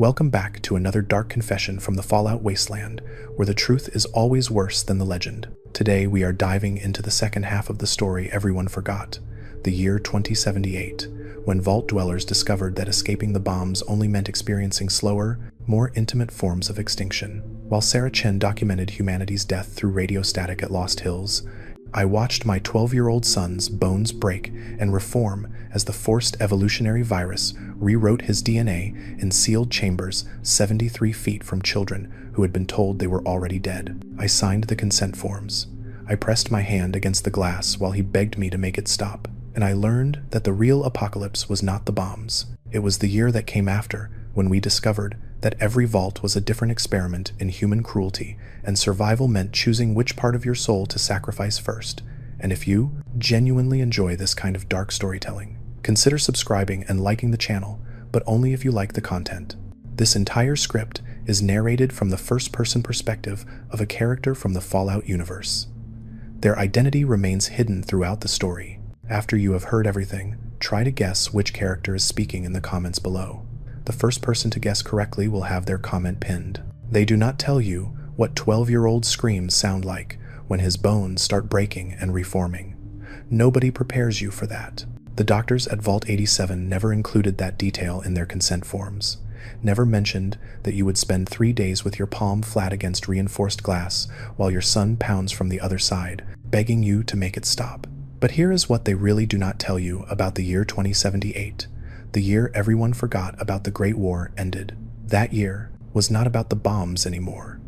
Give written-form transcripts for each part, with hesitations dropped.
Welcome back to another dark confession from the Fallout Wasteland, where the truth is always worse than the legend. Today we are diving into the second half of the story everyone forgot, the year 2078, when Vault dwellers discovered that escaping the bombs only meant experiencing slower, more intimate forms of extinction. While Sarah Chen documented humanity's death through radio static at Lost Hills, I watched my 12-year-old son's bones break and reform as the forced evolutionary virus rewrote his DNA in sealed chambers 73 feet from children who had been told they were already dead. I signed the consent forms. I pressed my hand against the glass while he begged me to make it stop. And I learned that the real apocalypse was not the bombs. It was the year that came after, when we discovered that every vault was a different experiment in human cruelty, and survival meant choosing which part of your soul to sacrifice first. And if you genuinely enjoy this kind of dark storytelling, consider subscribing and liking the channel, but only if you like the content. This entire script is narrated from the first-person perspective of a character from the Fallout universe. Their identity remains hidden throughout the story. After you have heard everything, try to guess which character is speaking in the comments below. The first person to guess correctly will have their comment pinned. They do not tell you what 12-year-old screams sound like when his bones start breaking and reforming. Nobody prepares you for that. The doctors at Vault 87 never included that detail in their consent forms. Never mentioned that you would spend 3 days with your palm flat against reinforced glass while your son pounds from the other side, begging you to make it stop. But here is what they really do not tell you about the year 2078. The year everyone forgot about the Great War ended. That year was not about the bombs anymore.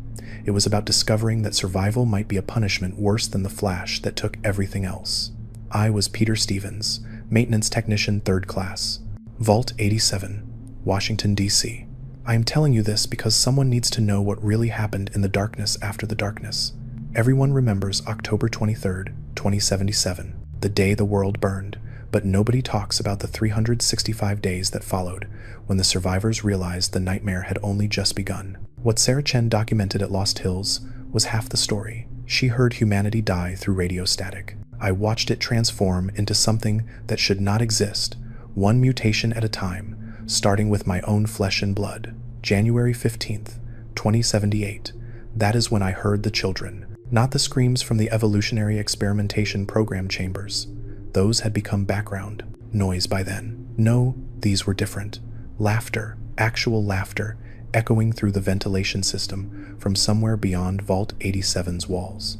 It was about discovering that survival might be a punishment worse than the flash that took everything else. I was Peter Stevens, Maintenance Technician 3rd Class, Vault 87, Washington, D.C. I am telling you this because someone needs to know what really happened in the darkness after the darkness. Everyone remembers October 23rd, 2077, the day the world burned. But nobody talks about the 365 days that followed, when the survivors realized the nightmare had only just begun. What Sarah Chen documented at Lost Hills was half the story. She heard humanity die through radio static. I watched it transform into something that should not exist, one mutation at a time, starting with my own flesh and blood. January 15th, 2078. That is when I heard the children, not the screams from the evolutionary experimentation program chambers. Those had become background noise by then. No, these were different. Laughter, actual laughter, echoing through the ventilation system from somewhere beyond Vault 87's walls.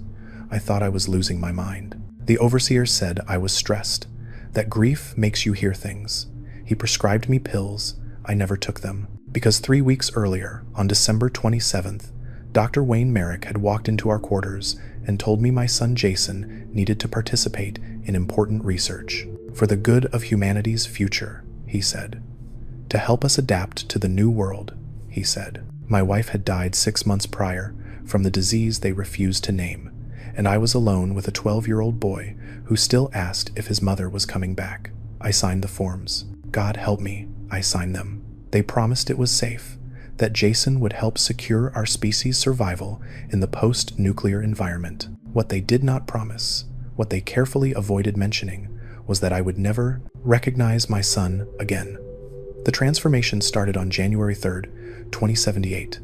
I thought I was losing my mind. The overseer said I was stressed, that grief makes you hear things. He prescribed me pills. I never took them, because 3 weeks earlier, on December 27th, Dr. Wayne Merrick had walked into our quarters and told me my son Jason needed to participate in important research. For the good of humanity's future, he said. To help us adapt to the new world, he said. My wife had died 6 months prior from the disease they refused to name, and I was alone with a 12-year-old boy who still asked if his mother was coming back. I signed the forms. God help me, I signed them. They promised it was safe, that Jason would help secure our species' survival in the post-nuclear environment. What they did not promise, what they carefully avoided mentioning, was that I would never recognize my son again. The transformation started on January 3rd, 2078.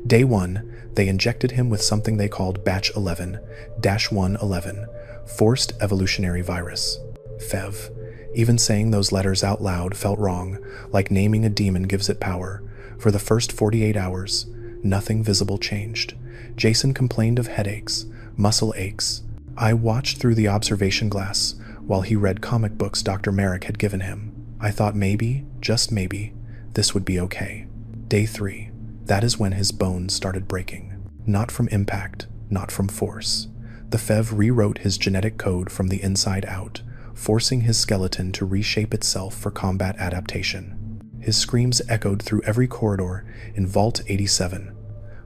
Day 1, they injected him with something they called Batch 11-111, Forced Evolutionary Virus, FEV. Even saying those letters out loud felt wrong, like naming a demon gives it power. For the first 48 hours, nothing visible changed. Jason complained of headaches, muscle aches. I watched through the observation glass while he read comic books Dr. Merrick had given him. I thought maybe, just maybe, this would be okay. Day 3, that is when his bones started breaking. Not from impact, not from force. The FEV rewrote his genetic code from the inside out, forcing his skeleton to reshape itself for combat adaptation. His screams echoed through every corridor in Vault 87.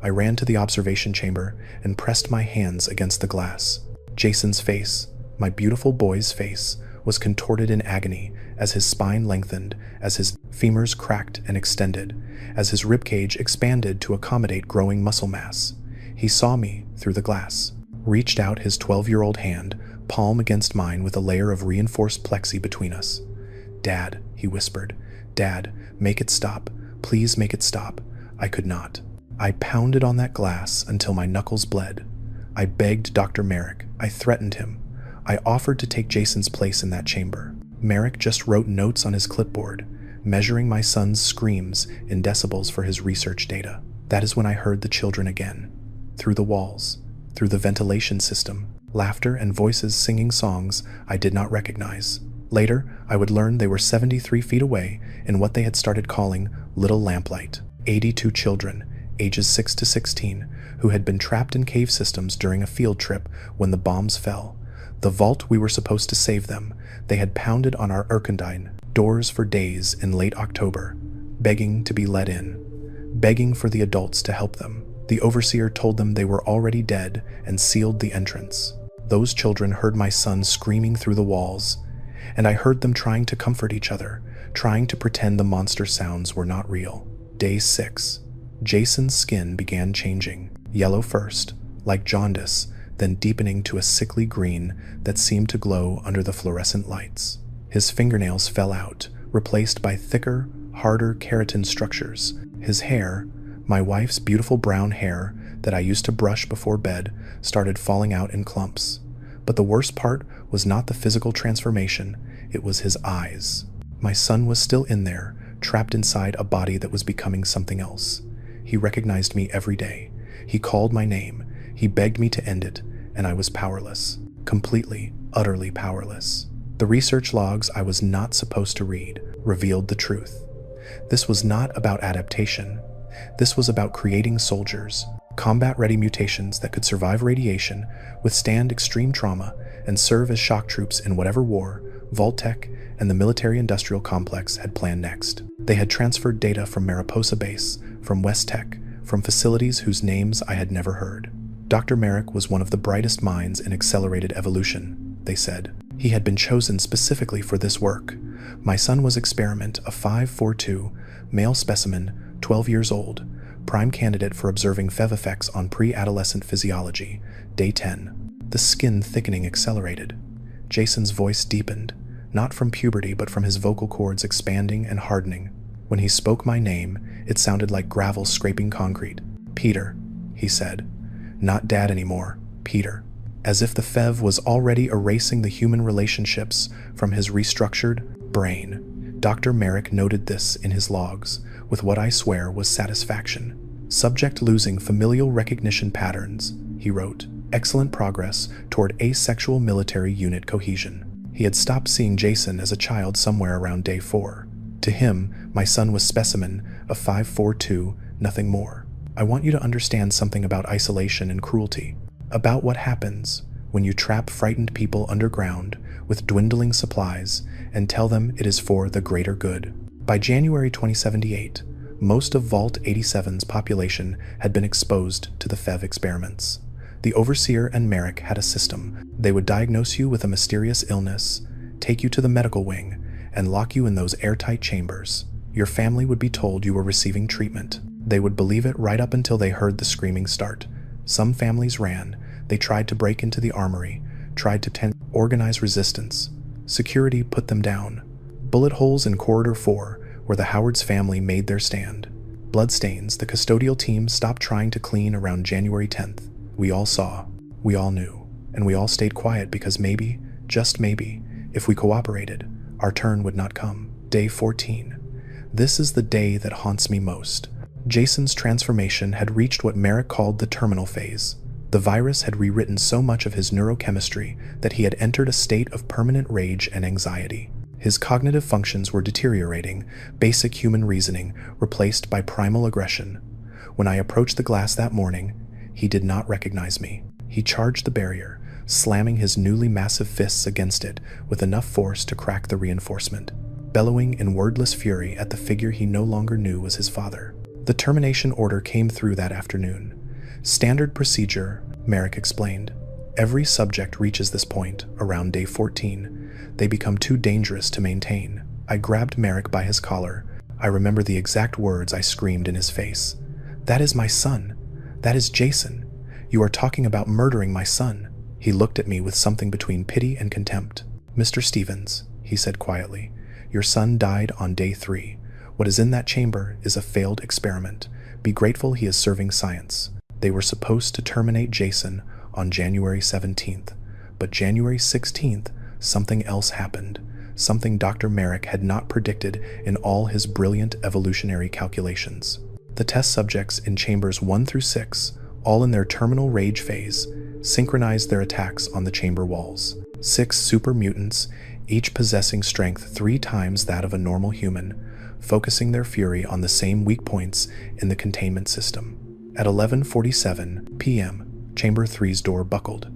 I ran to the observation chamber and pressed my hands against the glass. Jason's face, my beautiful boy's face, was contorted in agony as his spine lengthened, as his femurs cracked and extended, as his ribcage expanded to accommodate growing muscle mass. He saw me through the glass, reached out his 12-year-old hand, palm against mine with a layer of reinforced plexi between us. "Dad," he whispered. "Dad, make it stop. Please make it stop." I could not. I pounded on that glass until my knuckles bled. I begged Dr. Merrick. I threatened him. I offered to take Jason's place in that chamber. Merrick just wrote notes on his clipboard, measuring my son's screams in decibels for his research data. That is when I heard the children again. Through the walls, through the ventilation system, laughter and voices singing songs I did not recognize. Later, I would learn they were 73 feet away in what they had started calling Little Lamplight. 82 children, ages 6 to 16, who had been trapped in cave systems during a field trip when the bombs fell. The vault we were supposed to save them, they had pounded on our Erkendine doors for days in late October, begging to be let in, begging for the adults to help them. The overseer told them they were already dead and sealed the entrance. Those children heard my son screaming through the walls, and I heard them trying to comfort each other, trying to pretend the monster sounds were not real. Day 6. Jason's skin began changing, yellow first, like jaundice, then deepening to a sickly green that seemed to glow under the fluorescent lights. His fingernails fell out, replaced by thicker, harder keratin structures. His hair, my wife's beautiful brown hair that I used to brush before bed, started falling out in clumps. But the worst part was not the physical transformation, it was his eyes. My son was still in there, trapped inside a body that was becoming something else. He recognized me every day. He called my name. He begged me to end it, and I was powerless. Completely, utterly powerless. The research logs I was not supposed to read revealed the truth. This was not about adaptation. This was about creating soldiers, combat-ready mutations that could survive radiation, withstand extreme trauma, and serve as shock troops in whatever war Vault-Tec and the military-industrial complex had planned next. They had transferred data from Mariposa Base, from West-Tec, from facilities whose names I had never heard. Dr. Merrick was one of the brightest minds in accelerated evolution, they said. He had been chosen specifically for this work. My son was experiment, a 542, male specimen, 12 years old, prime candidate for observing FEV effects on pre-adolescent physiology. Day 10. The skin thickening accelerated. Jason's voice deepened, not from puberty but from his vocal cords expanding and hardening. When he spoke my name, it sounded like gravel scraping concrete. "Peter," he said. "Not Dad anymore, Peter." As if the FEV was already erasing the human relationships from his restructured brain. Dr. Merrick noted this in his logs, with what I swear was satisfaction. "Subject losing familial recognition patterns," he wrote. "Excellent progress toward asexual military unit cohesion." He had stopped seeing Jason as a child somewhere around day 4. To him, my son was specimen of 542, nothing more. I want you to understand something about isolation and cruelty, about what happens when you trap frightened people underground with dwindling supplies and tell them it is for the greater good. By January 2078, most of Vault 87's population had been exposed to the FEV experiments. The overseer and Merrick had a system. They would diagnose you with a mysterious illness, take you to the medical wing, and lock you in those airtight chambers. Your family would be told you were receiving treatment. They would believe it right up until they heard the screaming start. Some families ran. They tried to break into the armory, tried to organize resistance. Security put them down. Bullet holes in Corridor 4, where the Howard's family made their stand. Bloodstains, the custodial team stopped trying to clean around January 10th. We all saw, we all knew, and we all stayed quiet because maybe, just maybe, if we cooperated, our turn would not come. Day 14. This is the day that haunts me most. Jason's transformation had reached what Merrick called the terminal phase. The virus had rewritten so much of his neurochemistry that he had entered a state of permanent rage and anxiety. His cognitive functions were deteriorating, basic human reasoning replaced by primal aggression. When I approached the glass that morning, he did not recognize me. He charged the barrier, slamming his newly massive fists against it with enough force to crack the reinforcement, bellowing in wordless fury at the figure he no longer knew was his father. The termination order came through that afternoon. Standard procedure, Merrick explained. Every subject reaches this point, around day 14. They become too dangerous to maintain. I grabbed Merrick by his collar. I remember the exact words I screamed in his face. "That is my son. That is Jason. You are talking about murdering my son." He looked at me with something between pity and contempt. "Mr. Stevens," he said quietly, "your son died on day 3. What is in that chamber is a failed experiment. Be grateful he is serving science. They were supposed to terminate Jason on January 17th, but January 16th, something else happened. Something Dr. Merrick had not predicted in all his brilliant evolutionary calculations. The test subjects in chambers 1 through 6, all in their terminal rage phase, synchronized their attacks on the chamber walls. 6 super mutants, each possessing strength 3 times that of a normal human, focusing their fury on the same weak points in the containment system. At 11:47 p.m., Chamber 3's door buckled.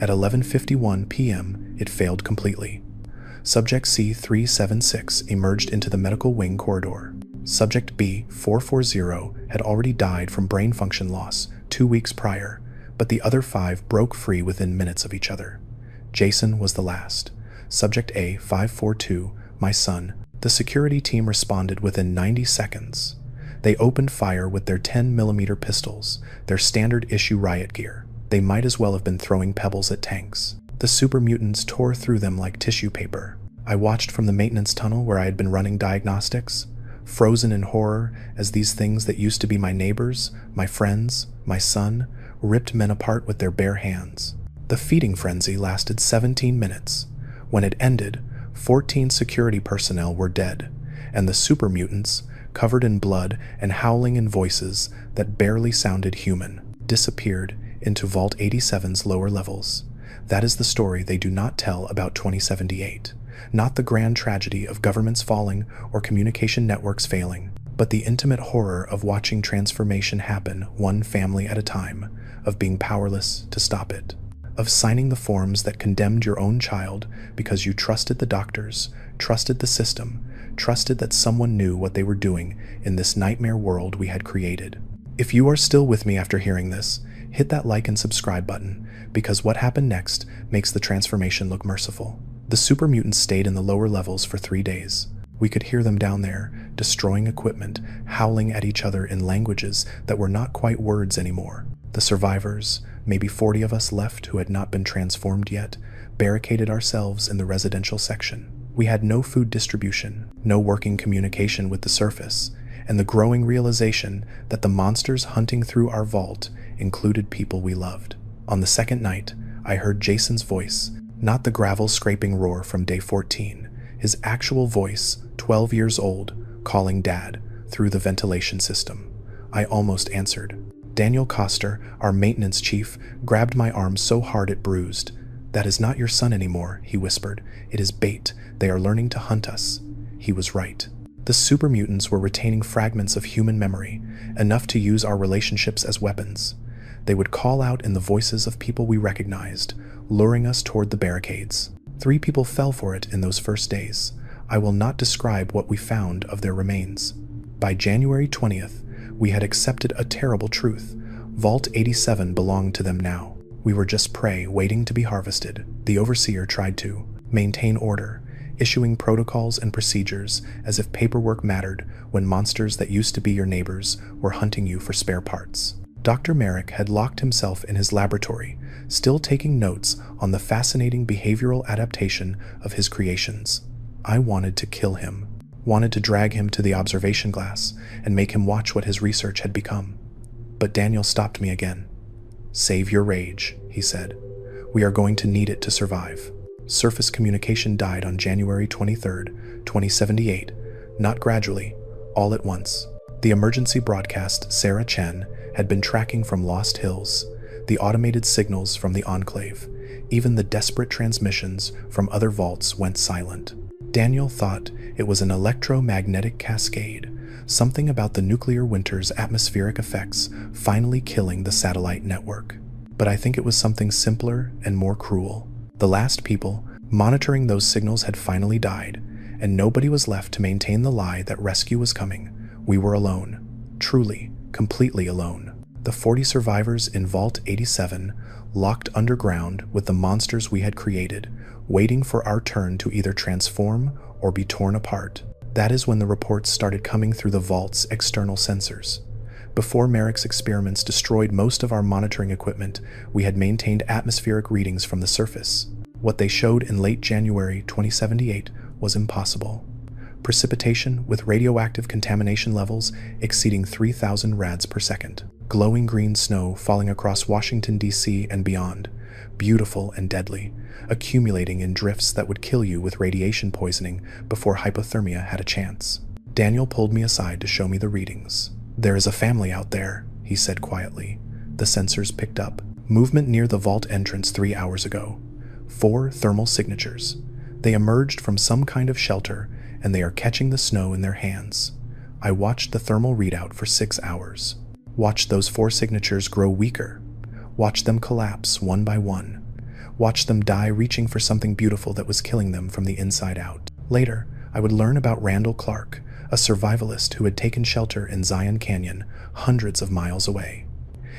At 11:51 p.m., it failed completely. Subject C-376 emerged into the medical wing corridor. Subject B-440 had already died from brain function loss 2 weeks prior, but the other 5 broke free within minutes of each other. Jason was the last. Subject A-542, my son. The security team responded within 90 seconds. They opened fire with their 10mm pistols, their standard-issue riot gear. They might as well have been throwing pebbles at tanks. The super mutants tore through them like tissue paper. I watched from the maintenance tunnel where I had been running diagnostics, frozen in horror as these things that used to be my neighbors, my friends, my son, ripped men apart with their bare hands. The feeding frenzy lasted 17 minutes. When it ended, 14 security personnel were dead, and the super mutants, covered in blood and howling in voices that barely sounded human, disappeared into Vault 87's lower levels. That is the story they do not tell about 2078. Not the grand tragedy of governments falling or communication networks failing, but the intimate horror of watching transformation happen one family at a time, of being powerless to stop it, of signing the forms that condemned your own child because you trusted the doctors, trusted the system, trusted that someone knew what they were doing in this nightmare world we had created. If you are still with me after hearing this, hit that like and subscribe button, because what happened next makes the transformation look merciful. The super mutants stayed in the lower levels for 3 days. We could hear them down there, destroying equipment, howling at each other in languages that were not quite words anymore. The survivors, maybe 40 of us left who had not been transformed yet, barricaded ourselves in the residential section. We had no food distribution, no working communication with the surface, and the growing realization that the monsters hunting through our vault included people we loved. On the second night, I heard Jason's voice, not the gravel scraping roar from day 14, his actual voice, 12 years old, calling Dad through the ventilation system. I almost answered. Daniel Koster, our maintenance chief, grabbed my arm so hard it bruised. "That is not your son anymore," he whispered. "It is bait. They are learning to hunt us." He was right. The super mutants were retaining fragments of human memory, enough to use our relationships as weapons. They would call out in the voices of people we recognized, luring us toward the barricades. 3 people fell for it in those first days. I will not describe what we found of their remains. By January 20th, we had accepted a terrible truth. Vault 87 belonged to them now. We were just prey waiting to be harvested. The overseer tried to maintain order, issuing protocols and procedures as if paperwork mattered when monsters that used to be your neighbors were hunting you for spare parts. Dr. Merrick had locked himself in his laboratory, still taking notes on the fascinating behavioral adaptation of his creations. I wanted to kill him, wanted to drag him to the observation glass and make him watch what his research had become. But Daniel stopped me again. "Save your rage," he said. "We are going to need it to survive." Surface communication died on January 23rd, 2078, not gradually, all at once. The emergency broadcast Sarah Chen had been tracking from Lost Hills, the automated signals from the Enclave, even the desperate transmissions from other vaults went silent. Daniel thought it was an electromagnetic cascade, something about the nuclear winter's atmospheric effects finally killing the satellite network. But I think it was something simpler and more cruel. The last people monitoring those signals had finally died, and nobody was left to maintain the lie that rescue was coming. We were alone. Truly, completely alone. The 40 survivors in Vault 87, locked underground with the monsters we had created, waiting for our turn to either transform or be torn apart. That is when the reports started coming through the vault's external sensors. Before Merrick's experiments destroyed most of our monitoring equipment, we had maintained atmospheric readings from the surface. What they showed in late January 2078 was impossible. Precipitation with radioactive contamination levels exceeding 3,000 rads per second. Glowing green snow falling across Washington, D.C. and beyond, beautiful and deadly, accumulating in drifts that would kill you with radiation poisoning before hypothermia had a chance. Daniel pulled me aside to show me the readings. "There is a family out there," he said quietly. The sensors picked up. Movement near the vault entrance 3 hours ago. 4 thermal signatures. They emerged from some kind of shelter, and they are catching the snow in their hands. I watched the thermal readout for 6 hours. Watched those 4 signatures grow weaker. Watched them collapse one by one. Watched them die reaching for something beautiful that was killing them from the inside out. Later, I would learn about Randall Clark, a survivalist who had taken shelter in Zion Canyon, hundreds of miles away.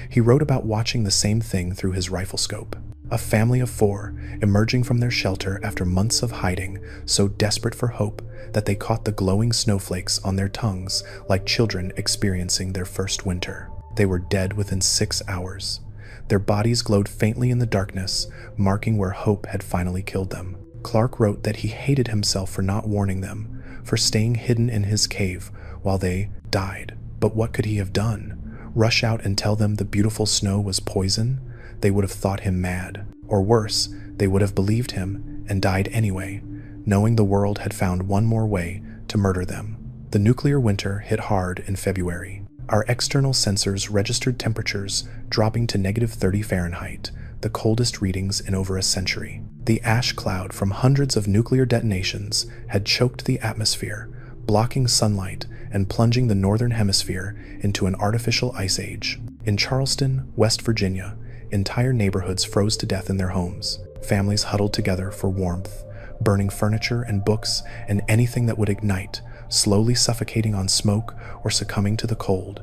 He wrote about watching the same thing through his rifle scope. A family of 4 emerging from their shelter after months of hiding, so desperate for hope that they caught the glowing snowflakes on their tongues like children experiencing their first winter. They were dead within 6 hours. Their bodies glowed faintly in the darkness, marking where hope had finally killed them. Clark wrote that he hated himself for not warning them, for staying hidden in his cave while they died. But what could he have done? Rush out and tell them the beautiful snow was poison? They would have thought him mad. Or worse, they would have believed him and died anyway, knowing the world had found one more way to murder them. The nuclear winter hit hard in February. Our external sensors registered temperatures dropping to -30 Fahrenheit, the coldest readings in over a century. The ash cloud from hundreds of nuclear detonations had choked the atmosphere, blocking sunlight and plunging the northern hemisphere into an artificial ice age. In Charleston, West Virginia, entire neighborhoods froze to death in their homes. Families huddled together for warmth, burning furniture and books and anything that would ignite, slowly suffocating on smoke or succumbing to the cold.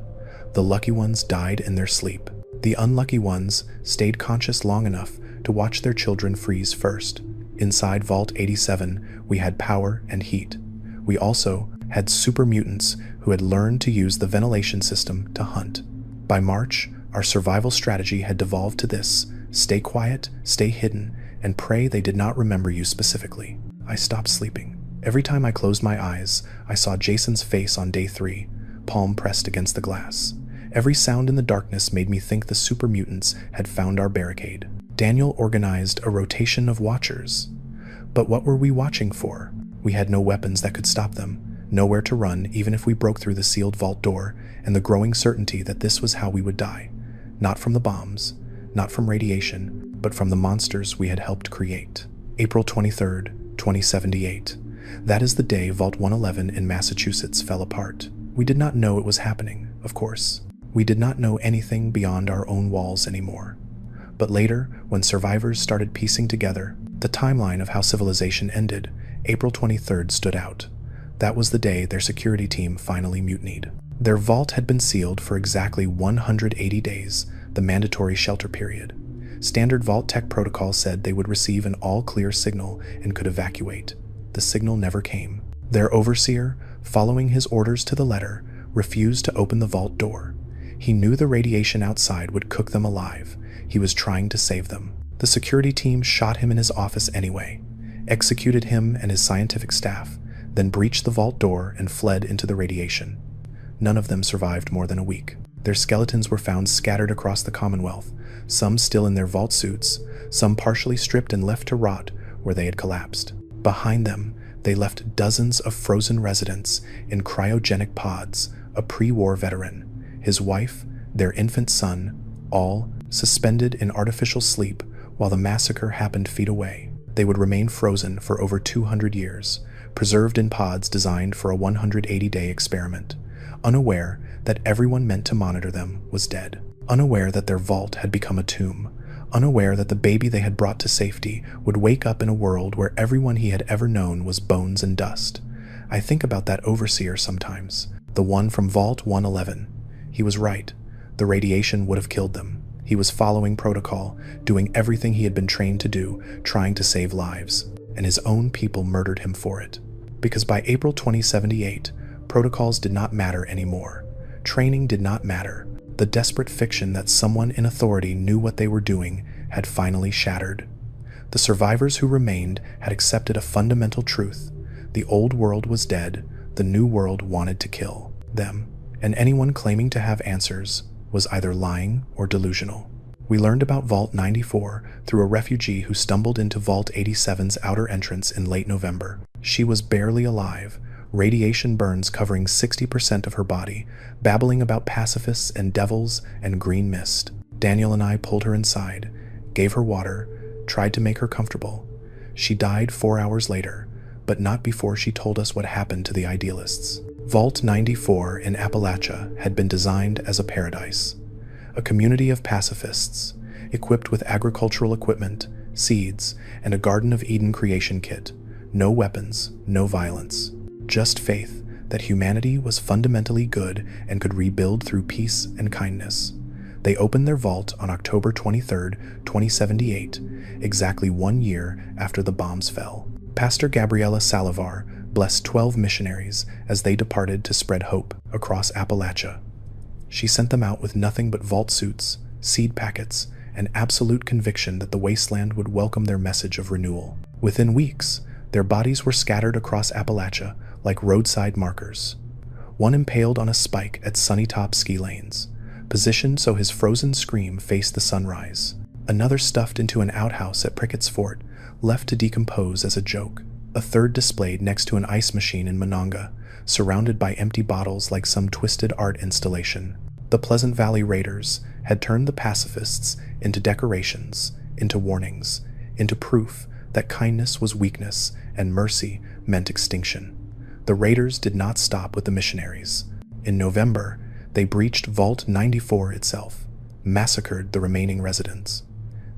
The lucky ones died in their sleep. The unlucky ones stayed conscious long enough to watch their children freeze first. Inside Vault 87, we had power and heat. We also had super mutants who had learned to use the ventilation system to hunt. By March, our survival strategy had devolved to this: stay quiet, stay hidden, and pray they did not remember you specifically. I stopped sleeping. Every time I closed my eyes, I saw Jason's face on day 3, palm pressed against the glass. Every sound in the darkness made me think the super mutants had found our barricade. Daniel organized a rotation of watchers. But what were we watching for? We had no weapons that could stop them, nowhere to run even if we broke through the sealed vault door, and the growing certainty that this was how we would die. Not from the bombs, not from radiation, but from the monsters we had helped create. April 23rd, 2078. That is the day Vault 111 in Massachusetts fell apart. We did not know it was happening, of course. We did not know anything beyond our own walls anymore. But later, when survivors started piecing together the timeline of how civilization ended, April 23rd stood out. That was the day their security team finally mutinied. Their vault had been sealed for exactly 180 days, the mandatory shelter period. Standard Vault-Tec protocol said they would receive an all-clear signal and could evacuate. The signal never came. Their overseer, following his orders to the letter, refused to open the vault door. He knew the radiation outside would cook them alive. He was trying to save them. The security team shot him in his office anyway, executed him and his scientific staff, then breached the vault door and fled into the radiation. None of them survived more than a week. Their skeletons were found scattered across the Commonwealth, some still in their vault suits, some partially stripped and left to rot where they had collapsed. Behind them, they left dozens of frozen residents in cryogenic pods, a pre-war veteran, his wife, their infant son, all suspended in artificial sleep while the massacre happened feet away. They would remain frozen for over 200 years, preserved in pods designed for a 180-day experiment, unaware that everyone meant to monitor them was dead, unaware that their vault had become a tomb, unaware that the baby they had brought to safety would wake up in a world where everyone he had ever known was bones and dust. I think about that overseer sometimes, the one from Vault 111. He was right. The radiation would have killed them. He was following protocol, doing everything he had been trained to do, trying to save lives, and his own people murdered him for it. Because by April 2078, protocols did not matter anymore. Training did not matter. The desperate fiction that someone in authority knew what they were doing had finally shattered. The survivors who remained had accepted a fundamental truth. The old world was dead, the new world wanted to kill them, and anyone claiming to have answers was either lying or delusional. We learned about Vault 94 through a refugee who stumbled into Vault 87's outer entrance in late November. She was barely alive, radiation burns covering 60% of her body, babbling about pacifists and devils and green mist. Daniel and I pulled her inside, gave her water, tried to make her comfortable. She died 4 hours later, but not before she told us what happened to the idealists. Vault 94 in Appalachia had been designed as a paradise, a community of pacifists, equipped with agricultural equipment, seeds, and a Garden of Eden creation kit. No weapons, no violence, just faith that humanity was fundamentally good and could rebuild through peace and kindness. They opened their vault on October 23, 2078, exactly 1 year after the bombs fell. Pastor Gabriela Salivar blessed 12 missionaries as they departed to spread hope across Appalachia. She sent them out with nothing but vault suits, seed packets, and absolute conviction that the Wasteland would welcome their message of renewal. Within weeks, their bodies were scattered across Appalachia like roadside markers. One impaled on a spike at Sunny Top ski lanes, positioned so his frozen scream faced the sunrise. Another stuffed into an outhouse at Prickett's Fort, left to decompose as a joke. A third displayed next to an ice machine in Monongah, surrounded by empty bottles like some twisted art installation. The Pleasant Valley Raiders had turned the pacifists into decorations, into warnings, into proof that kindness was weakness and mercy meant extinction. The Raiders did not stop with the missionaries. In November, they breached Vault 94 itself, massacred the remaining residents.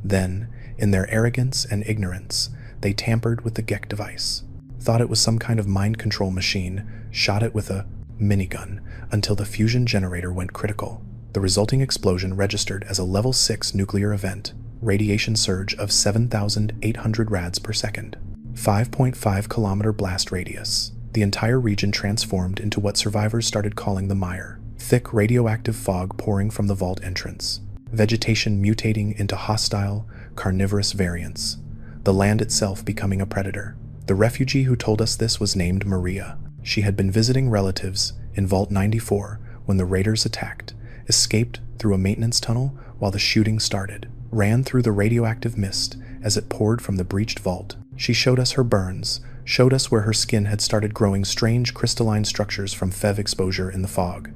Then, in their arrogance and ignorance, they tampered with the GEC device, thought it was some kind of mind control machine, shot it with a minigun until the fusion generator went critical. The resulting explosion registered as a level 6 nuclear event, radiation surge of 7,800 rads per second, 5.5 kilometer blast radius. The entire region transformed into what survivors started calling the mire, thick radioactive fog pouring from the vault entrance, vegetation mutating into hostile, carnivorous variants, the land itself becoming a predator. The refugee who told us this was named Maria. She had been visiting relatives in Vault 94 when the Raiders attacked, escaped through a maintenance tunnel while the shooting started, ran through the radioactive mist as it poured from the breached vault. She showed us her burns, showed us where her skin had started growing strange crystalline structures from FEV exposure in the fog.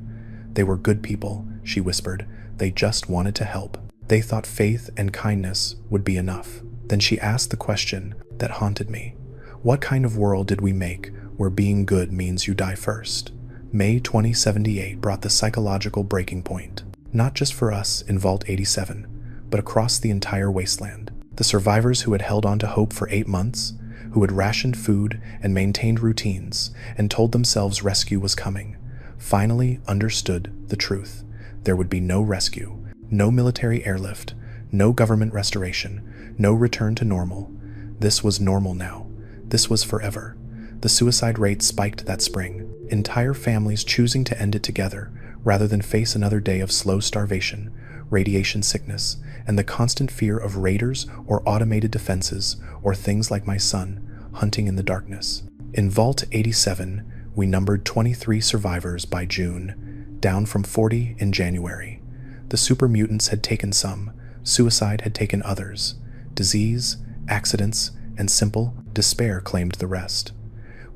They were good people, she whispered. They just wanted to help. They thought faith and kindness would be enough. Then she asked the question that haunted me. What kind of world did we make where being good means you die first? May 2078 brought the psychological breaking point, not just for us in Vault 87, but across the entire Wasteland. The survivors who had held on to hope for 8 months, who had rationed food and maintained routines and told themselves rescue was coming, finally understood the truth. There would be no rescue, no military airlift, no government restoration, no return to normal. This was normal now. This was forever. The suicide rate spiked that spring, entire families choosing to end it together rather than face another day of slow starvation, radiation sickness, and the constant fear of raiders or automated defenses or things like my son hunting in the darkness. In Vault 87, we numbered 23 survivors by June, down from 40 in January. The super mutants had taken some, suicide had taken others. Disease, accidents, and simple despair claimed the rest.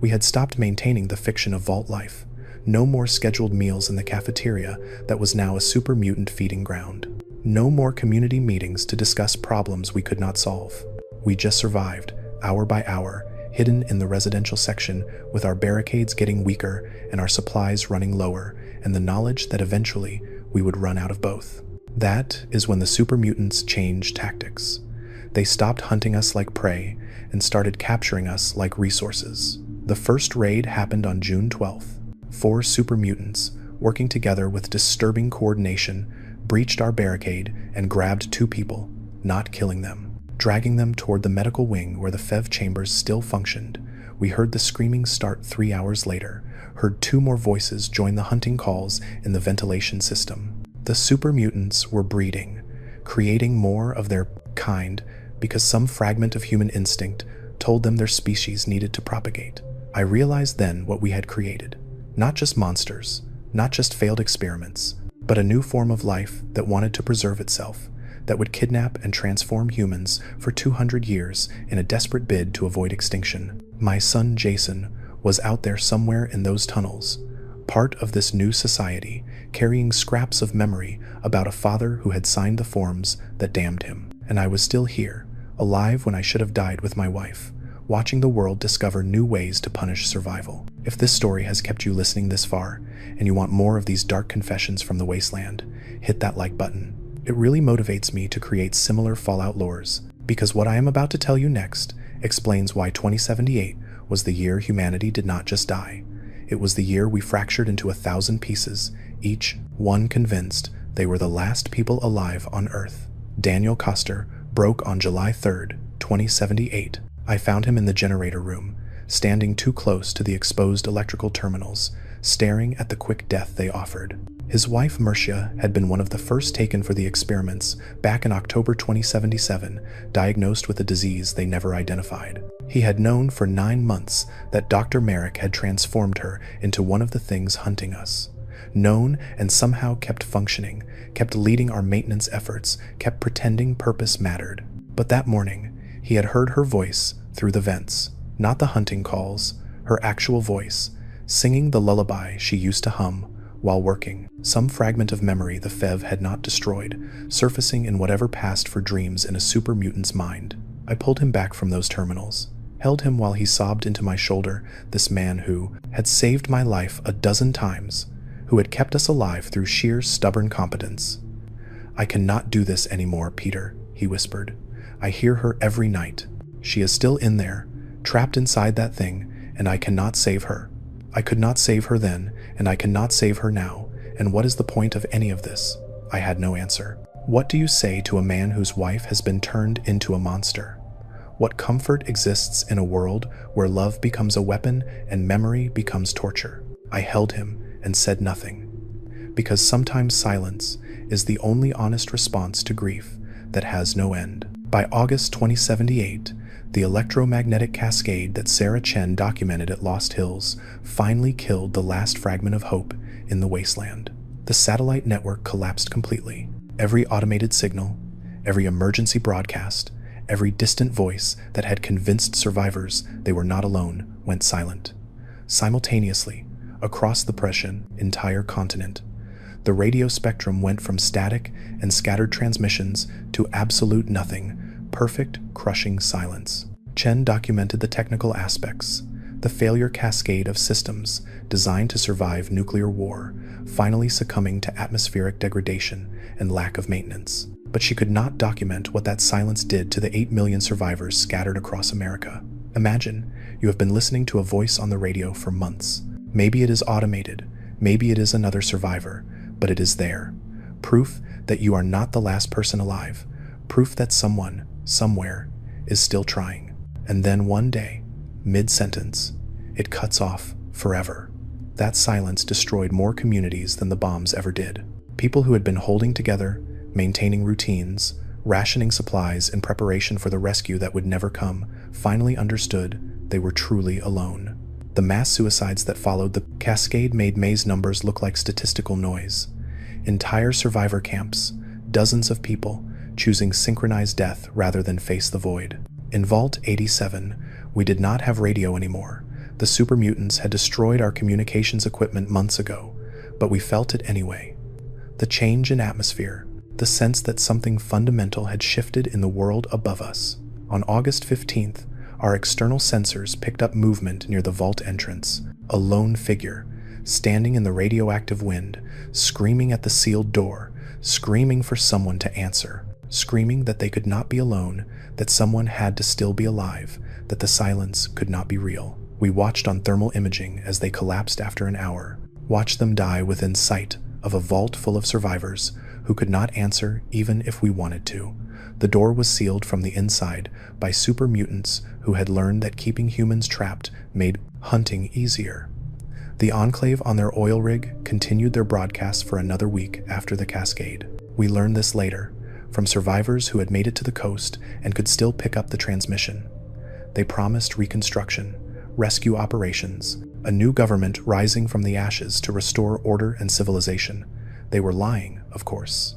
We had stopped maintaining the fiction of vault life. No more scheduled meals in the cafeteria that was now a super mutant feeding ground. No more community meetings to discuss problems we could not solve. We just survived, hour by hour, hidden in the residential section with our barricades getting weaker and our supplies running lower, and the knowledge that eventually we would run out of both. That is when the super mutants changed tactics. They stopped hunting us like prey and started capturing us like resources. The first raid happened on June 12th. 4 super mutants, working together with disturbing coordination, breached our barricade and grabbed 2 people, not killing them, dragging them toward the medical wing where the FEV chambers still functioned. We heard the screaming start 3 hours later, heard 2 more voices join the hunting calls in the ventilation system. The super mutants were breeding, creating more of their kind because some fragment of human instinct told them their species needed to propagate. I realized then what we had created. Not just monsters, not just failed experiments, but a new form of life that wanted to preserve itself, that would kidnap and transform humans for 200 years in a desperate bid to avoid extinction. My son Jason was out there somewhere in those tunnels, part of this new society, carrying scraps of memory about a father who had signed the forms that damned him. And I was still here, alive when I should have died with my wife, watching the world discover new ways to punish survival. If this story has kept you listening this far, and you want more of these dark confessions from the Wasteland, hit that like button. It really motivates me to create similar Fallout lores, because what I am about to tell you next explains why 2078 was the year humanity did not just die. It was the year we fractured into 1,000 pieces, each one convinced they were the last people alive on Earth. Daniel Koster broke on July 3rd, 2078. I found him in the generator room, standing too close to the exposed electrical terminals, staring at the quick death they offered. His wife Mercia had been one of the first taken for the experiments back in October 2077, diagnosed with a disease they never identified. He had known for 9 months that Dr. Merrick had transformed her into one of the things hunting us. Known and somehow kept functioning, kept leading our maintenance efforts, kept pretending purpose mattered. But that morning, he had heard her voice through the vents, not the hunting calls, her actual voice, singing the lullaby she used to hum while working, some fragment of memory the Fev had not destroyed, surfacing in whatever passed for dreams in a super mutant's mind. I pulled him back from those terminals, held him while he sobbed into my shoulder, this man who had saved my life a dozen times, who had kept us alive through sheer stubborn competence. "I cannot do this anymore, Peter," he whispered. "I hear her every night. She is still in there, trapped inside that thing, and I cannot save her. I could not save her then, and I cannot save her now, and what is the point of any of this?" I had no answer. What do you say to a man whose wife has been turned into a monster? What comfort exists in a world where love becomes a weapon and memory becomes torture? I held him and said nothing, because sometimes silence is the only honest response to grief that has no end. By August 2078, the electromagnetic cascade that Sarah Chen documented at Lost Hills finally killed the last fragment of hope in the Wasteland. The satellite network collapsed completely. Every automated signal, every emergency broadcast, every distant voice that had convinced survivors they were not alone went silent. Simultaneously, across the Prussian entire continent, the radio spectrum went from static and scattered transmissions to absolute nothing, perfect, crushing silence. Chen documented the technical aspects, the failure cascade of systems designed to survive nuclear war, finally succumbing to atmospheric degradation and lack of maintenance. But she could not document what that silence did to the 8 million survivors scattered across America. Imagine you have been listening to a voice on the radio for months. Maybe it is automated, maybe it is another survivor, but it is there. Proof that you are not the last person alive. Proof that someone, somewhere, is still trying. And then one day, mid-sentence, it cuts off forever. That silence destroyed more communities than the bombs ever did. People who had been holding together, maintaining routines, rationing supplies in preparation for the rescue that would never come, finally understood they were truly alone. The mass suicides that followed the cascade made May's numbers look like statistical noise. Entire survivor camps, dozens of people, choosing synchronized death rather than face the void. In Vault 87, we did not have radio anymore. The super mutants had destroyed our communications equipment months ago, but we felt it anyway. The change in atmosphere, the sense that something fundamental had shifted in the world above us. On August 15th, our external sensors picked up movement near the vault entrance. A lone figure, standing in the radioactive wind, screaming at the sealed door, screaming for someone to answer, screaming that they could not be alone, that someone had to still be alive, that the silence could not be real. We watched on thermal imaging as they collapsed after an hour, watched them die within sight of a vault full of survivors who could not answer even if we wanted to. The door was sealed from the inside by super mutants who had learned that keeping humans trapped made hunting easier. The Enclave on their oil rig continued their broadcasts for another week after the cascade. We learned this later, from survivors who had made it to the coast and could still pick up the transmission. They promised reconstruction, rescue operations, a new government rising from the ashes to restore order and civilization. They were lying, of course.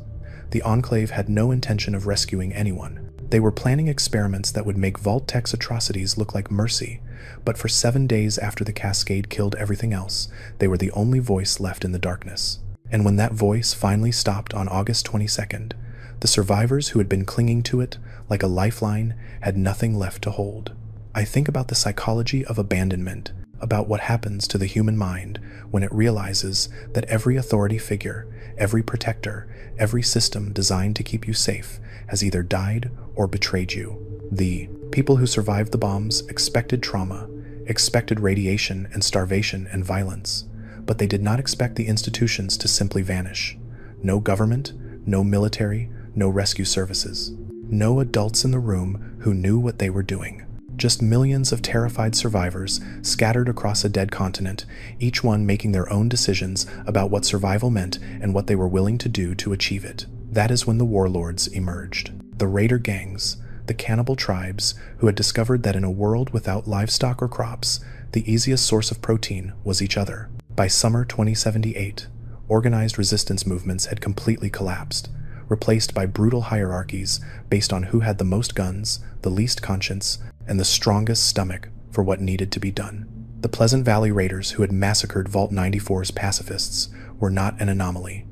The Enclave had no intention of rescuing anyone. They were planning experiments that would make Vault-Tec's atrocities look like mercy, but for 7 days after the cascade killed everything else, they were the only voice left in the darkness. And when that voice finally stopped on August 22nd, the survivors who had been clinging to it like a lifeline had nothing left to hold. I think about the psychology of abandonment, about what happens to the human mind when it realizes that every authority figure, every protector, every system designed to keep you safe has either died or betrayed you. The people who survived the bombs expected trauma, expected radiation and starvation and violence, but they did not expect the institutions to simply vanish. No government, no military, no rescue services. No adults in the room who knew what they were doing. Just millions of terrified survivors scattered across a dead continent, each one making their own decisions about what survival meant and what they were willing to do to achieve it. That is when the warlords emerged. The raider gangs, the cannibal tribes who had discovered that in a world without livestock or crops, the easiest source of protein was each other. By summer 2078, organized resistance movements had completely collapsed, replaced by brutal hierarchies based on who had the most guns, the least conscience, and the strongest stomach for what needed to be done. The Pleasant Valley Raiders who had massacred Vault 94's pacifists were not an anomaly.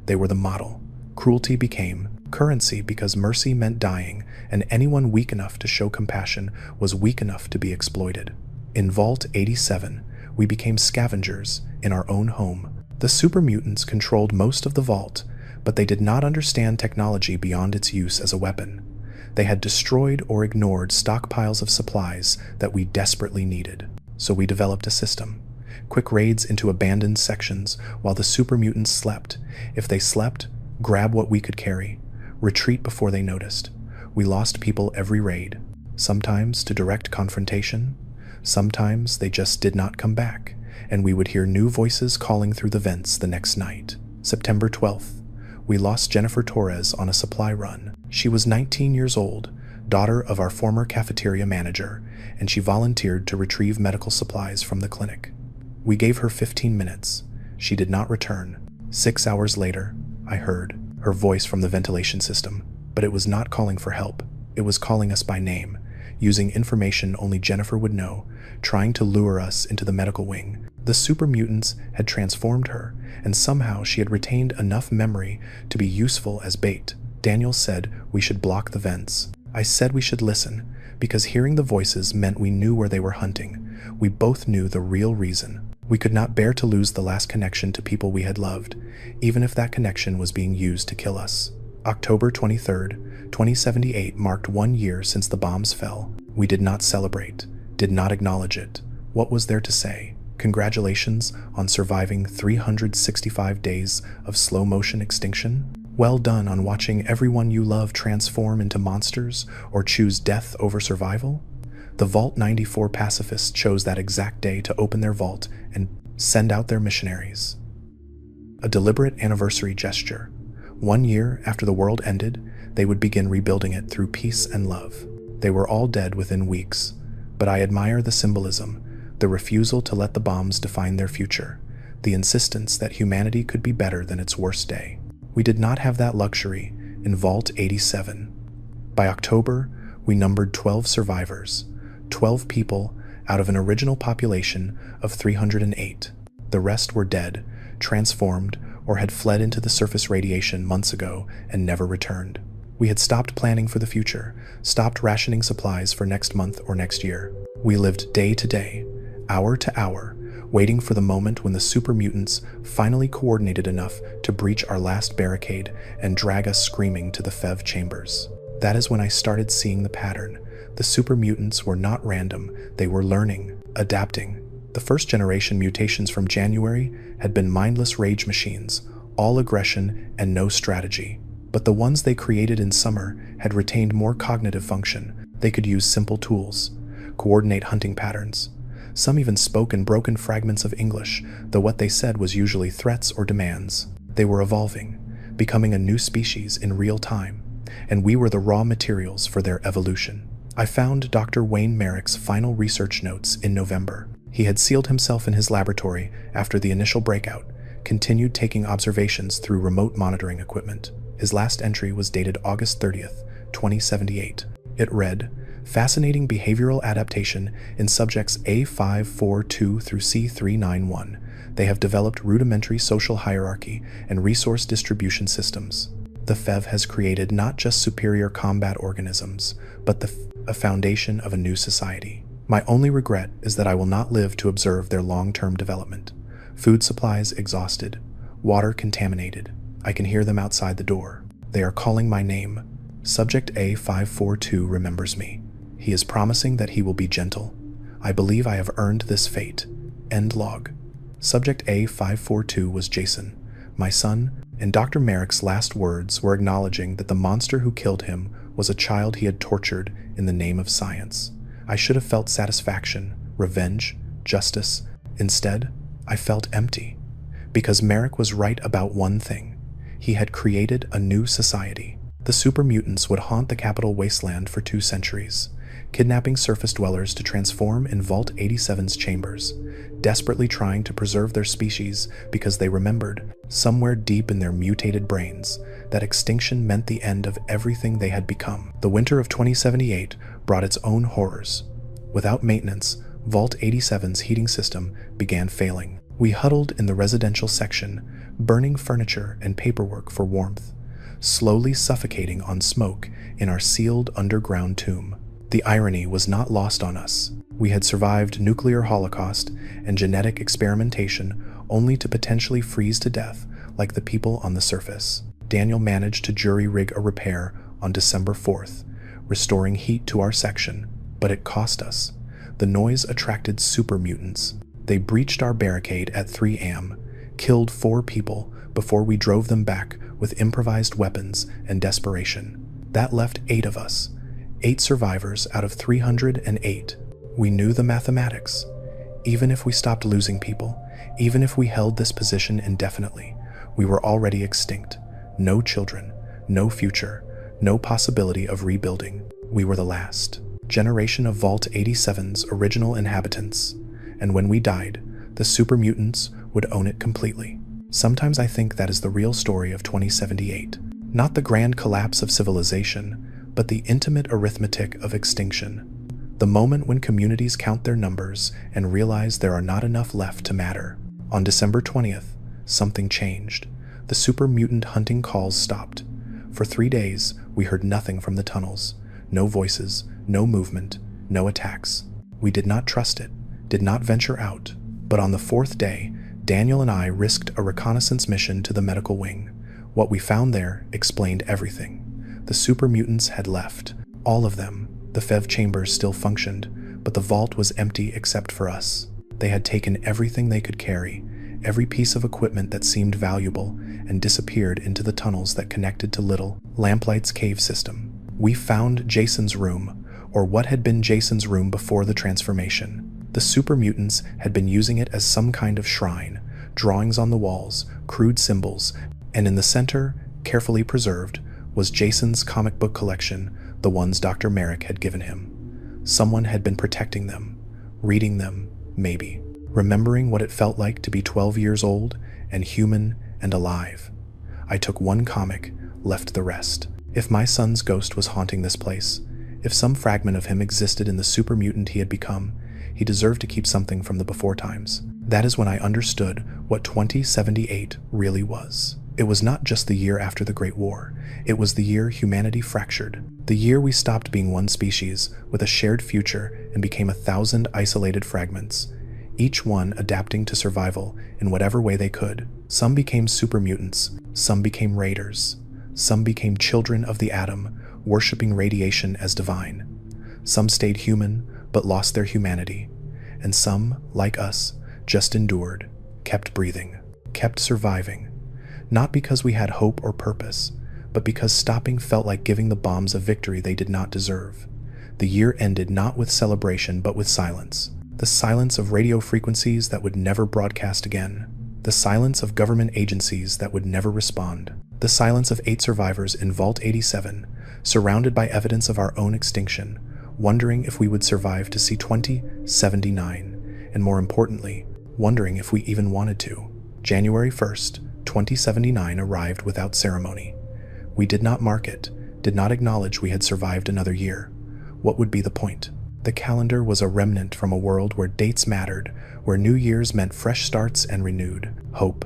They were the model. Cruelty became currency because mercy meant dying, and anyone weak enough to show compassion was weak enough to be exploited. In Vault 87, we became scavengers in our own home. The super mutants controlled most of the vault, but they did not understand technology beyond its use as a weapon. They had destroyed or ignored stockpiles of supplies that we desperately needed. So we developed a system. Quick raids into abandoned sections while the super mutants slept. If they slept, grab what we could carry. Retreat before they noticed. We lost people every raid. Sometimes to direct confrontation. Sometimes they just did not come back, and we would hear new voices calling through the vents the next night. September 12th. We lost Jennifer Torres on a supply run. She was 19 years old, daughter of our former cafeteria manager, and she volunteered to retrieve medical supplies from the clinic. We gave her 15 minutes. She did not return. 6 hours later, I heard her voice from the ventilation system, but it was not calling for help. It was calling us by name, using information only Jennifer would know, trying to lure us into the medical wing. The super mutants had transformed her, and somehow she had retained enough memory to be useful as bait. Daniel said we should block the vents. I said we should listen, because hearing the voices meant we knew where they were hunting. We both knew the real reason. We could not bear to lose the last connection to people we had loved, even if that connection was being used to kill us. October 23rd, 2078 marked 1 year since the bombs fell. We did not celebrate, did not acknowledge it. What was there to say? Congratulations on surviving 365 days of slow-motion extinction? Well done on watching everyone you love transform into monsters or choose death over survival? The Vault 94 pacifists chose that exact day to open their vault and send out their missionaries. A deliberate anniversary gesture. 1 year after the world ended, they would begin rebuilding it through peace and love. They were all dead within weeks, but I admire the symbolism, the refusal to let the bombs define their future, the insistence that humanity could be better than its worst day. We did not have that luxury in Vault 87. By October, we numbered 12 survivors, 12 people out of an original population of 308. The rest were dead, transformed, or had fled into the surface radiation months ago and never returned. We had stopped planning for the future, stopped rationing supplies for next month or next year. We lived day to day, hour to hour, waiting for the moment when the super mutants finally coordinated enough to breach our last barricade and drag us screaming to the FEV chambers. That is when I started seeing the pattern. The super mutants were not random, they were learning, adapting. The first generation mutations from January had been mindless rage machines, all aggression and no strategy. But the ones they created in summer had retained more cognitive function. They could use simple tools, coordinate hunting patterns. Some even spoke in broken fragments of English, though what they said was usually threats or demands. They were evolving, becoming a new species in real time, and we were the raw materials for their evolution. I found Dr. Wayne Merrick's final research notes in November. He had sealed himself in his laboratory after the initial breakout, continued taking observations through remote monitoring equipment. His last entry was dated August 30th, 2078. It read, "Fascinating behavioral adaptation in subjects A542 through C391. They have developed rudimentary social hierarchy and resource distribution systems. The FEV has created not just superior combat organisms, but a foundation of a new society. My only regret is that I will not live to observe their long-term development. Food supplies exhausted, water contaminated. I can hear them outside the door. They are calling my name. Subject A542 remembers me. He is promising that he will be gentle. I believe I have earned this fate. End log." Subject A542 was Jason, my son, and Dr. Merrick's last words were acknowledging that the monster who killed him was a child he had tortured in the name of science. I should have felt satisfaction, revenge, justice. Instead, I felt empty. Because Merrick was right about one thing. He had created a new society. The super mutants would haunt the capital Wasteland for 2 centuries, kidnapping surface dwellers to transform in Vault-87's chambers, desperately trying to preserve their species because they remembered, somewhere deep in their mutated brains, that extinction meant the end of everything they had become. The winter of 2078 brought its own horrors. Without maintenance, Vault-87's heating system began failing. We huddled in the residential section, burning furniture and paperwork for warmth, slowly suffocating on smoke in our sealed underground tomb. The irony was not lost on us. We had survived nuclear holocaust and genetic experimentation only to potentially freeze to death like the people on the surface. Daniel managed to jury-rig a repair on December 4th, restoring heat to our section, but it cost us. The noise attracted super mutants. They breached our barricade at 3 a.m., killed 4 people before we drove them back with improvised weapons and desperation. That left 8 of us, 8 survivors out of 308. We knew the mathematics. Even if we stopped losing people, even if we held this position indefinitely, we were already extinct. No children, no future, no possibility of rebuilding. We were the last generation of Vault-87's original inhabitants, and when we died, the super mutants would own it completely. Sometimes I think that is the real story of 2078. Not the grand collapse of civilization, but the intimate arithmetic of extinction. The moment when communities count their numbers and realize there are not enough left to matter. On December 20th, something changed. The super mutant hunting calls stopped. For 3 days, we heard nothing from the tunnels. No voices, no movement, no attacks. We did not trust it, did not venture out. But on the 4th day, Daniel and I risked a reconnaissance mission to the medical wing. What we found there explained everything. The super mutants had left. All of them. The FEV chambers still functioned, but the vault was empty except for us. They had taken everything they could carry, every piece of equipment that seemed valuable, and disappeared into the tunnels that connected to Little Lamplight's cave system. We found Jason's room, or what had been Jason's room before the transformation. The super mutants had been using it as some kind of shrine, drawings on the walls, crude symbols, and in the center, carefully preserved, was Jason's comic book collection, the ones Dr. Merrick had given him. Someone had been protecting them, reading them, maybe, remembering what it felt like to be 12 years old and human and alive. I took one comic, left the rest. If my son's ghost was haunting this place, if some fragment of him existed in the super mutant he had become, he deserved to keep something from the before times. That is when I understood what 2078 really was. It was not just the year after the Great War. It was the year humanity fractured. The year we stopped being one species with a shared future and became 1,000 isolated fragments, each one adapting to survival in whatever way they could. Some became super mutants, some became raiders, some became children of the atom, worshipping radiation as divine. Some stayed human, but lost their humanity. And some, like us, just endured, kept breathing, kept surviving. Not because we had hope or purpose, but because stopping felt like giving the bombs a victory they did not deserve. The year ended not with celebration but with silence. The silence of radio frequencies that would never broadcast again. The silence of government agencies that would never respond. The silence of 8 survivors in Vault 87, surrounded by evidence of our own extinction, wondering if we would survive to see 2079, and more importantly, wondering if we even wanted to. January 1st, 2079 arrived without ceremony. We did not mark it, did not acknowledge we had survived another year. What would be the point? The calendar was a remnant from a world where dates mattered, where New Year's meant fresh starts and renewed hope.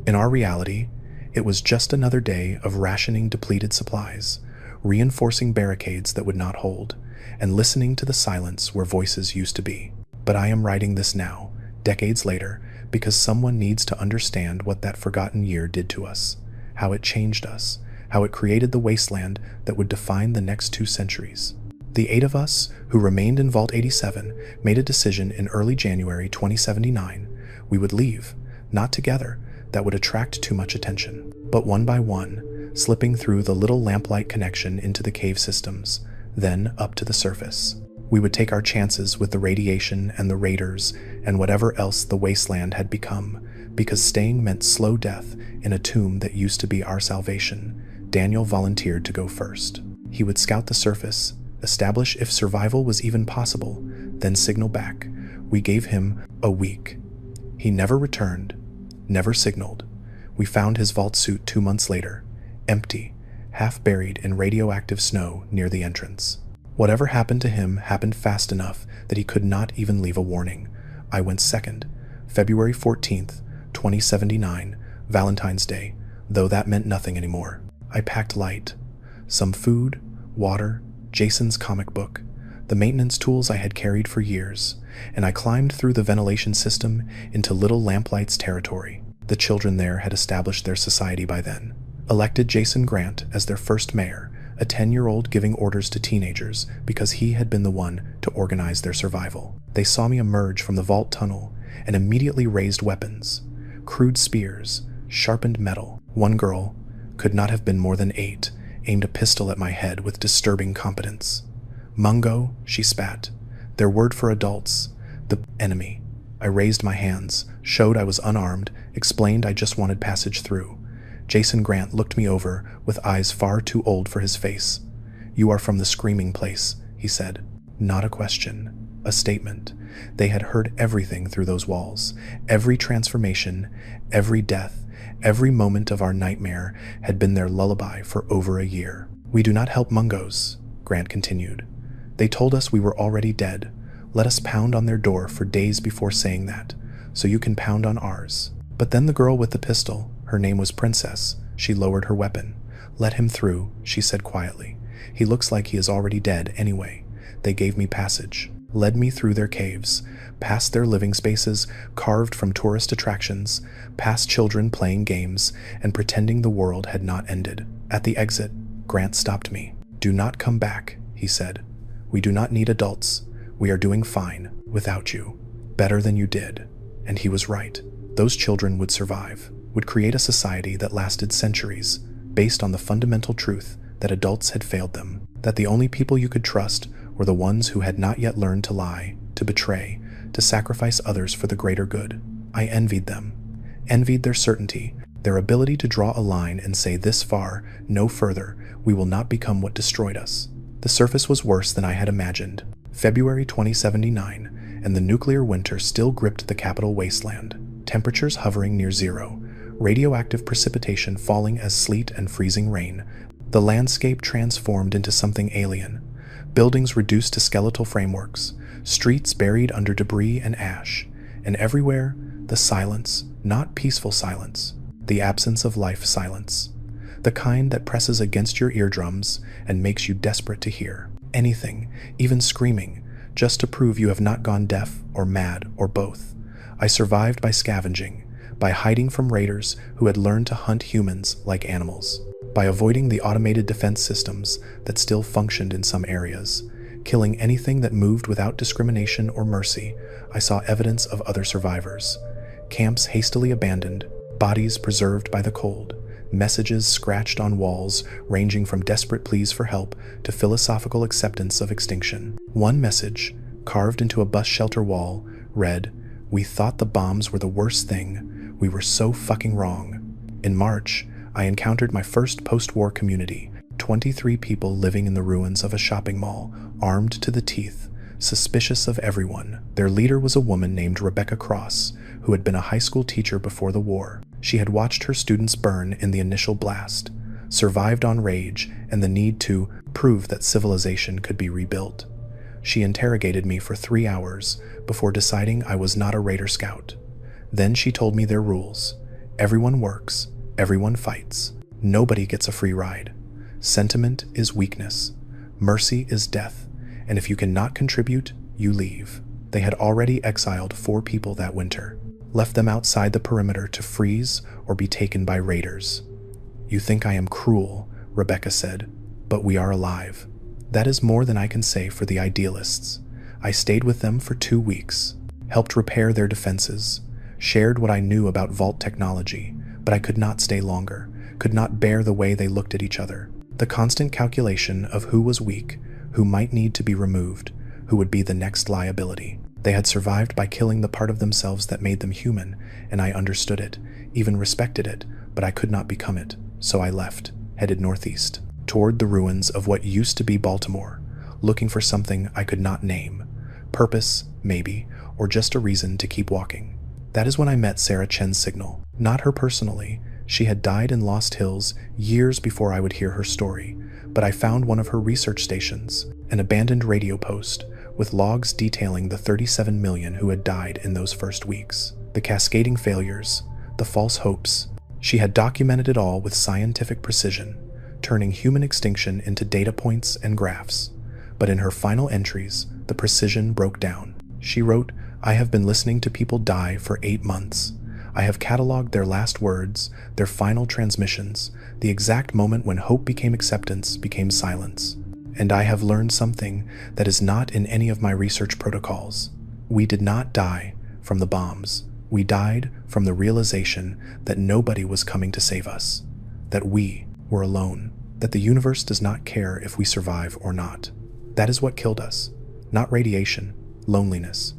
In our reality, it was just another day of rationing depleted supplies, reinforcing barricades that would not hold, and listening to the silence where voices used to be. But I am writing this now, decades later, because someone needs to understand what that forgotten year did to us, how it changed us, how it created the wasteland that would define the next 2 centuries. The 8 of us who remained in Vault 87 made a decision in early January 2079. We would leave, not together, that would attract too much attention, but one by one, slipping through the little lamplight connection into the cave systems, then up to the surface. We would take our chances with the radiation and the raiders and whatever else the wasteland had become, because staying meant slow death in a tomb that used to be our salvation. Daniel volunteered to go first. He would scout the surface, establish if survival was even possible, then signal back. We gave him a week. He never returned, never signaled. We found his vault suit 2 months later, empty, half buried in radioactive snow near the entrance. Whatever happened to him happened fast enough that he could not even leave a warning. I went second, February 14th, 2079, Valentine's Day, though that meant nothing anymore. I packed light. Some food, water, Jason's comic book, the maintenance tools I had carried for years, and I climbed through the ventilation system into Little Lamplight's territory. The children there had established their society by then, elected Jason Grant as their first mayor, a 10-year-old giving orders to teenagers because he had been the one to organize their survival. They saw me emerge from the vault tunnel and immediately raised weapons, crude spears, sharpened metal. One girl, could not have been more than 8, aimed a pistol at my head with disturbing competence. Mungo, she spat. Their word for adults, the enemy. I raised my hands, showed I was unarmed, explained I just wanted passage through. Jason Grant looked me over with eyes far too old for his face. "You are from the screaming place," he said. Not a question, a statement. They had heard everything through those walls. Every transformation, every death, every moment of our nightmare had been their lullaby for over a year. "We do not help Mungos," Grant continued. "They told us we were already dead. Let us pound on their door for days before saying that, so you can pound on ours." But then the girl with the pistol, her name was Princess, she lowered her weapon. "Let him through," she said quietly. "He looks like he is already dead anyway." They gave me passage, led me through their caves, past their living spaces carved from tourist attractions, past children playing games and pretending the world had not ended. At the exit, Grant stopped me. "Do not come back," he said. "We do not need adults. We are doing fine without you. Better than you did." And he was right. Those children would survive, would create a society that lasted centuries, based on the fundamental truth that adults had failed them, that the only people you could trust were the ones who had not yet learned to lie, to betray, to sacrifice others for the greater good. I envied them, envied their certainty, their ability to draw a line and say this far, no further, we will not become what destroyed us. The surface was worse than I had imagined. February 2079, and the nuclear winter still gripped the capital wasteland. Temperatures hovering near zero, radioactive precipitation falling as sleet and freezing rain. The landscape transformed into something alien. Buildings reduced to skeletal frameworks, streets buried under debris and ash, and everywhere, the silence, not peaceful silence, the absence of life silence. The kind that presses against your eardrums and makes you desperate to hear anything, even screaming, just to prove you have not gone deaf or mad or both. I survived by scavenging, by hiding from raiders who had learned to hunt humans like animals, by avoiding the automated defense systems that still functioned in some areas, killing anything that moved without discrimination or mercy. I saw evidence of other survivors. Camps hastily abandoned, bodies preserved by the cold, messages scratched on walls ranging from desperate pleas for help to philosophical acceptance of extinction. One message, carved into a bus shelter wall, read, "We thought the bombs were the worst thing. We were so fucking wrong." In March, I encountered my first post-war community, 23 people living in the ruins of a shopping mall, armed to the teeth, suspicious of everyone. Their leader was a woman named Rebecca Cross, who had been a high school teacher before the war. She had watched her students burn in the initial blast, survived on rage and the need to prove that civilization could be rebuilt. She interrogated me for 3 hours before deciding I was not a Raider Scout. Then she told me their rules. Everyone works, everyone fights. Nobody gets a free ride. Sentiment is weakness. Mercy is death. And if you cannot contribute, you leave. They had already exiled 4 people that winter, left them outside the perimeter to freeze or be taken by raiders. "You think I am cruel," Rebecca said, "but we are alive." That is more than I can say for the idealists. I stayed with them for 2 weeks, helped repair their defenses, shared what I knew about Vault technology, but I could not stay longer, could not bear the way they looked at each other. The constant calculation of who was weak, who might need to be removed, who would be the next liability. They had survived by killing the part of themselves that made them human, and I understood it, even respected it, but I could not become it. So I left, headed northeast, toward the ruins of what used to be Baltimore, looking for something I could not name. Purpose, maybe, or just a reason to keep walking. That is when I met Sarah Chen's signal. Not her personally. She had died in Lost Hills years before I would hear her story, but I found one of her research stations, an abandoned radio post, with logs detailing the 37 million who had died in those first weeks. The cascading failures, the false hopes. She had documented it all with scientific precision, turning human extinction into data points and graphs. But in her final entries, the precision broke down. She wrote, "I have been listening to people die for 8 months. I have cataloged their last words, their final transmissions, the exact moment when hope became acceptance, became silence. And I have learned something that is not in any of my research protocols. We did not die from the bombs. We died from the realization that nobody was coming to save us, that we were alone, that the universe does not care if we survive or not. That is what killed us, not radiation, loneliness."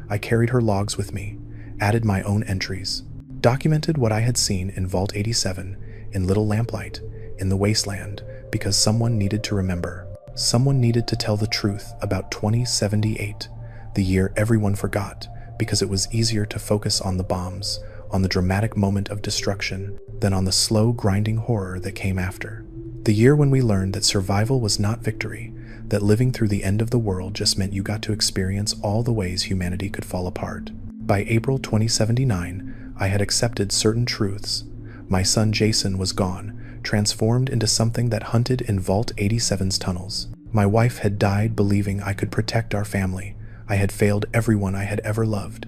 I carried her logs with me, added my own entries, documented what I had seen in Vault 87, in Little Lamplight, in the Wasteland, because someone needed to remember. Someone needed to tell the truth about 2078, the year everyone forgot, because it was easier to focus on the bombs, on the dramatic moment of destruction, than on the slow, grinding horror that came after. The year when we learned that survival was not victory, that living through the end of the world just meant you got to experience all the ways humanity could fall apart. By April 2079, I had accepted certain truths. My son Jason was gone, transformed into something that hunted in Vault 87's tunnels. My wife had died believing I could protect our family. I had failed everyone I had ever loved.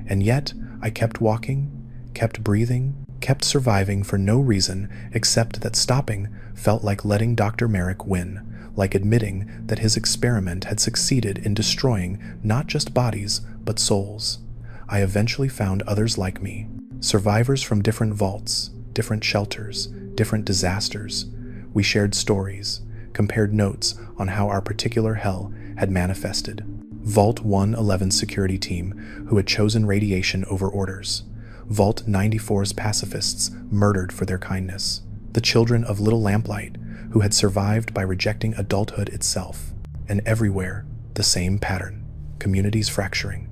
And yet, I kept walking, kept breathing, kept surviving for no reason except that stopping felt like letting Dr. Merrick win, like admitting that his experiment had succeeded in destroying not just bodies, but souls. I eventually found others like me, survivors from different vaults, different shelters, different disasters. We shared stories, compared notes on how our particular hell had manifested. Vault 111's security team, who had chosen radiation over orders. Vault 94's pacifists, murdered for their kindness. The children of Little Lamplight, who had survived by rejecting adulthood itself. And everywhere, the same pattern. Communities fracturing.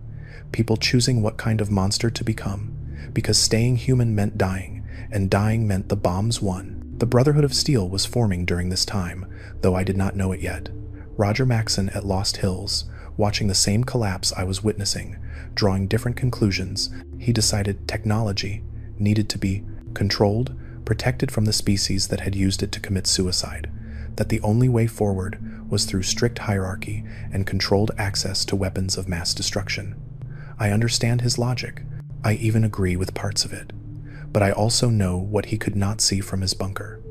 People choosing what kind of monster to become, because staying human meant dying, and dying meant the bombs won. The Brotherhood of Steel was forming during this time, though I did not know it yet. Roger Maxson at Lost Hills, watching the same collapse I was witnessing, drawing different conclusions, he decided technology needed to be controlled, protected from the species that had used it to commit suicide, that the only way forward was through strict hierarchy and controlled access to weapons of mass destruction. I understand his logic. I even agree with parts of it. But I also know what he could not see from his bunker,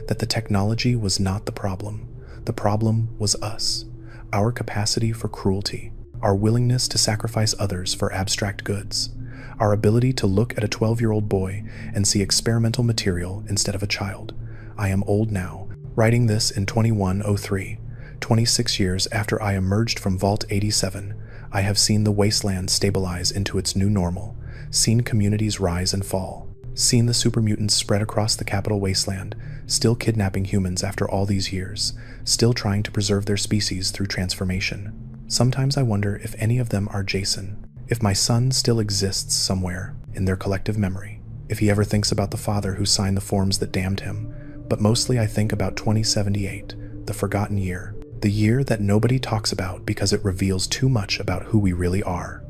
that the technology was not the problem. The problem was us, our capacity for cruelty, our willingness to sacrifice others for abstract goods, our ability to look at a 12-year-old boy and see experimental material instead of a child. I am old now, writing this in 2103, 26 years after I emerged from Vault 87. I have seen the Wasteland stabilize into its new normal, seen communities rise and fall, seen the super mutants spread across the capital Wasteland, still kidnapping humans after all these years, still trying to preserve their species through transformation. Sometimes I wonder if any of them are Jason, if my son still exists somewhere in their collective memory, if he ever thinks about the father who signed the forms that damned him. But mostly I think about 2078, the forgotten year, the year that nobody talks about because it reveals too much about who we really are.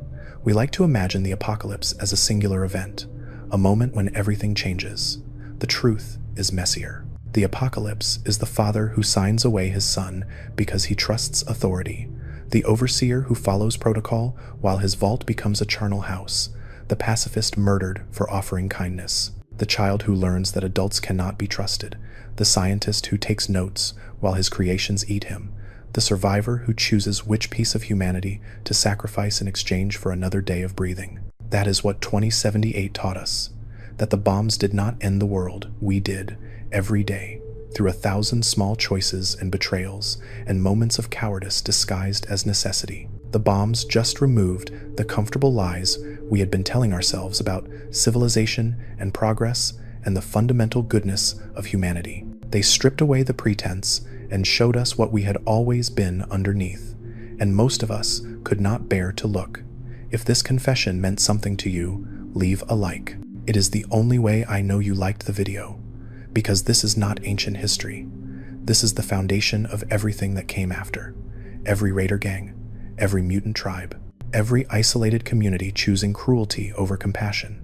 We like to imagine the apocalypse as a singular event, a moment when everything changes. The truth is messier. The apocalypse is the father who signs away his son because he trusts authority, the overseer who follows protocol while his vault becomes a charnel house, the pacifist murdered for offering kindness, the child who learns that adults cannot be trusted, the scientist who takes notes while his creations eat him, the survivor who chooses which piece of humanity to sacrifice in exchange for another day of breathing. That is what 2078 taught us, that the bombs did not end the world, we did, every day, through 1,000 small choices and betrayals and moments of cowardice disguised as necessity. The bombs just removed the comfortable lies we had been telling ourselves about civilization and progress and the fundamental goodness of humanity. They stripped away the pretense and showed us what we had always been underneath, and most of us could not bear to look. If this confession meant something to you, leave a like. It is the only way I know you liked the video, because this is not ancient history. This is the foundation of everything that came after. Every raider gang, every mutant tribe, every isolated community choosing cruelty over compassion,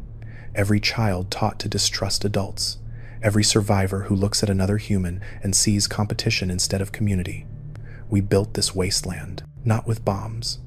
every child taught to distrust adults, every survivor who looks at another human and sees competition instead of community. We built this wasteland, not with bombs,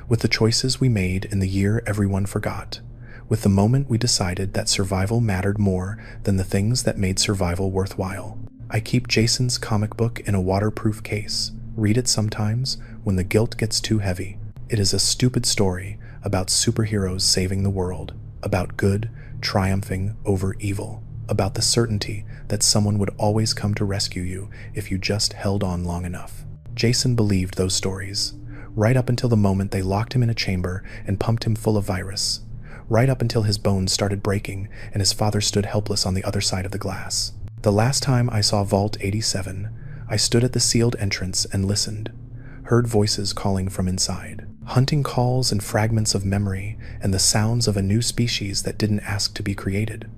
with the choices we made in the year everyone forgot, with the moment we decided that survival mattered more than the things that made survival worthwhile. I keep Jason's comic book in a waterproof case. Read it sometimes when the guilt gets too heavy. It is a stupid story about superheroes saving the world, about good triumphing over evil, about the certainty that someone would always come to rescue you if you just held on long enough. Jason believed those stories, right up until the moment they locked him in a chamber and pumped him full of virus, right up until his bones started breaking and his father stood helpless on the other side of the glass. The last time I saw Vault 87, I stood at the sealed entrance and listened, heard voices calling from inside, hunting calls and fragments of memory and the sounds of a new species that didn't ask to be created.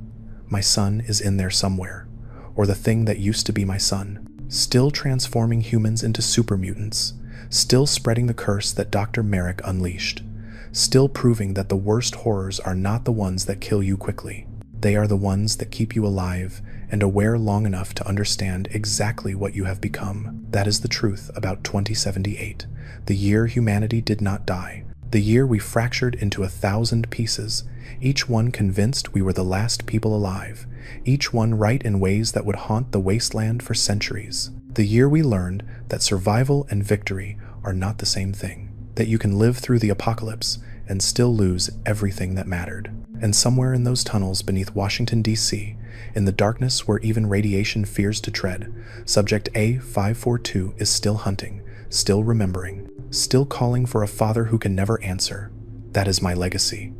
My son is in there somewhere, or the thing that used to be my son, still transforming humans into super mutants, still spreading the curse that Dr. Merrick unleashed, still proving that the worst horrors are not the ones that kill you quickly. They are the ones that keep you alive and aware long enough to understand exactly what you have become. That is the truth about 2078, the year humanity did not die, the year we fractured into 1,000 pieces, each one convinced we were the last people alive, each one right in ways that would haunt the wasteland for centuries. The year we learned that survival and victory are not the same thing, that you can live through the apocalypse and still lose everything that mattered. And somewhere in those tunnels beneath Washington, D.C., in the darkness where even radiation fears to tread, Subject A542 is still hunting, still remembering, still calling for a father who can never answer. That is my legacy.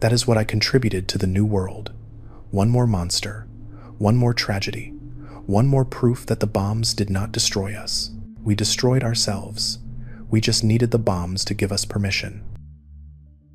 That is what I contributed to the new world. One more monster, one more tragedy, one more proof that the bombs did not destroy us. We destroyed ourselves. We just needed the bombs to give us permission.